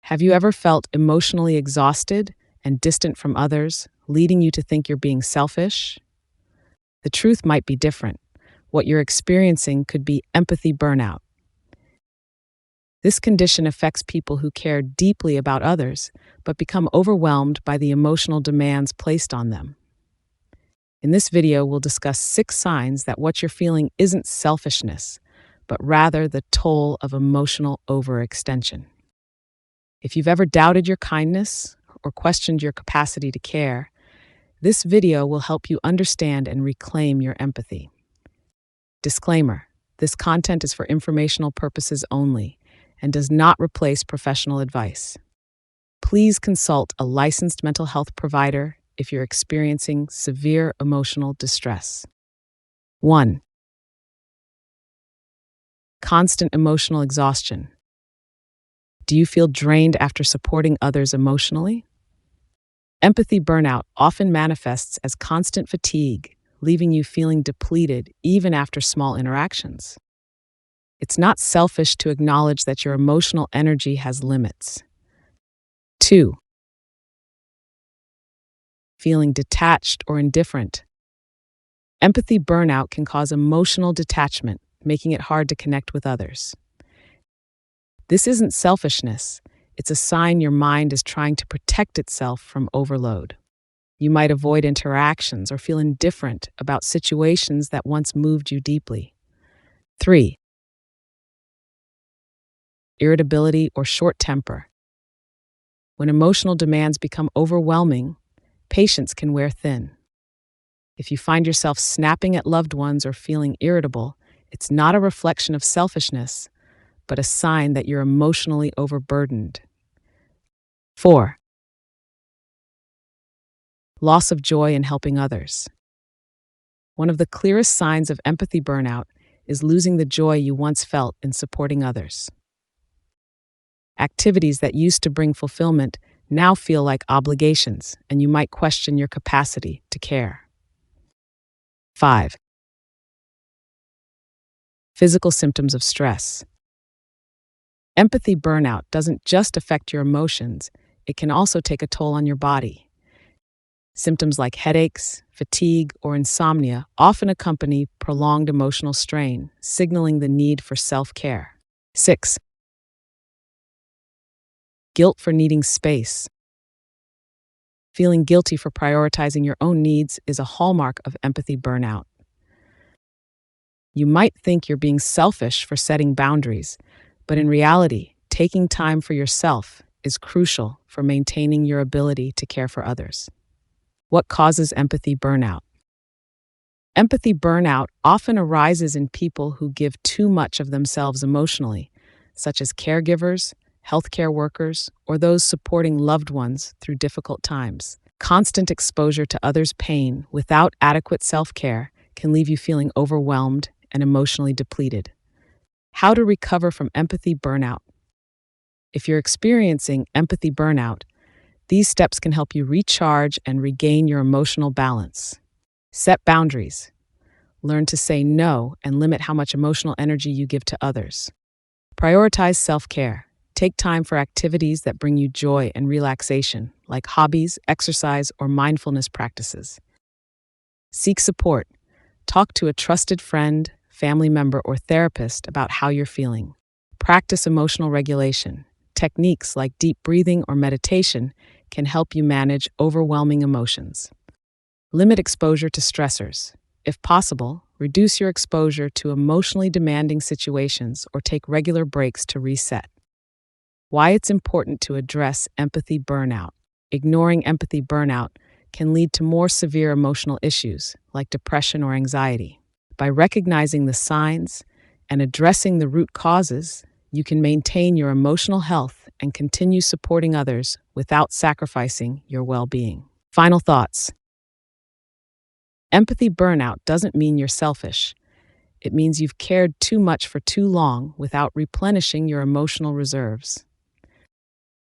Have you ever felt emotionally exhausted and distant from others, leading you to think you're being selfish? The truth might be different. What you're experiencing could be empathy burnout. This condition affects people who care deeply about others, but become overwhelmed by the emotional demands placed on them. In this video, we'll discuss 6 signs that what you're feeling isn't selfishness, but rather the toll of emotional overextension. If you've ever doubted your kindness or questioned your capacity to care, this video will help you understand and reclaim your empathy. Disclaimer: this content is for informational purposes only and does not replace professional advice. Please consult a licensed mental health provider if you're experiencing severe emotional distress. 1. Constant emotional exhaustion. Do you feel drained after supporting others emotionally? Empathy burnout often manifests as constant fatigue, leaving you feeling depleted even after small interactions. It's not selfish to acknowledge that your emotional energy has limits. 2. Feeling detached or indifferent. Empathy burnout can cause emotional detachment, making it hard to connect with others. This isn't selfishness. It's a sign your mind is trying to protect itself from overload. You might avoid interactions or feel indifferent about situations that once moved you deeply. 3. Irritability or short temper. When emotional demands become overwhelming, patience can wear thin. If you find yourself snapping at loved ones or feeling irritable, it's not a reflection of selfishness, but a sign that you're emotionally overburdened. 4. Loss of joy in helping others. One of the clearest signs of empathy burnout is losing the joy you once felt in supporting others. Activities that used to bring fulfillment now feel like obligations, and you might question your capacity to care. 5. Physical symptoms of stress. Empathy burnout doesn't just affect your emotions, it can also take a toll on your body. Symptoms like headaches, fatigue, or insomnia often accompany prolonged emotional strain, signaling the need for self-care. 6. Guilt for needing space. Feeling guilty for prioritizing your own needs is a hallmark of empathy burnout. You might think you're being selfish for setting boundaries, but in reality, taking time for yourself is crucial for maintaining your ability to care for others. What causes empathy burnout? Empathy burnout often arises in people who give too much of themselves emotionally, such as caregivers, healthcare workers, or those supporting loved ones through difficult times. Constant exposure to others' pain without adequate self-care can leave you feeling overwhelmed and emotionally depleted. How to recover from empathy burnout? If you're experiencing empathy burnout, these steps can help you recharge and regain your emotional balance. Set boundaries. Learn to say no and limit how much emotional energy you give to others. Prioritize self-care. Take time for activities that bring you joy and relaxation, like hobbies, exercise, or mindfulness practices. Seek support. Talk to a trusted friend, family member, or therapist about how you're feeling. Practice emotional regulation. Techniques like deep breathing or meditation can help you manage overwhelming emotions. Limit exposure to stressors. If possible, reduce your exposure to emotionally demanding situations or take regular breaks to reset. Why it's important to address empathy burnout. Ignoring empathy burnout can lead to more severe emotional issues like depression or anxiety. By recognizing the signs and addressing the root causes, you can maintain your emotional health and continue supporting others without sacrificing your well-being. Final thoughts. Empathy burnout doesn't mean you're selfish. It means you've cared too much for too long without replenishing your emotional reserves.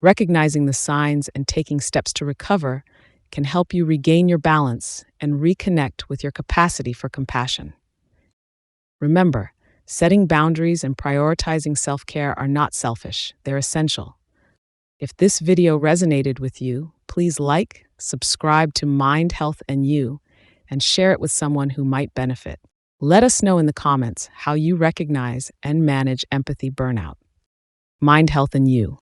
Recognizing the signs and taking steps to recover can help you regain your balance and reconnect with your capacity for compassion. Remember, setting boundaries and prioritizing self-care are not selfish, they're essential. If this video resonated with you, please like, subscribe to Mind, Health, and You, and share it with someone who might benefit. Let us know in the comments how you recognize and manage empathy burnout. Mind, Health, and You.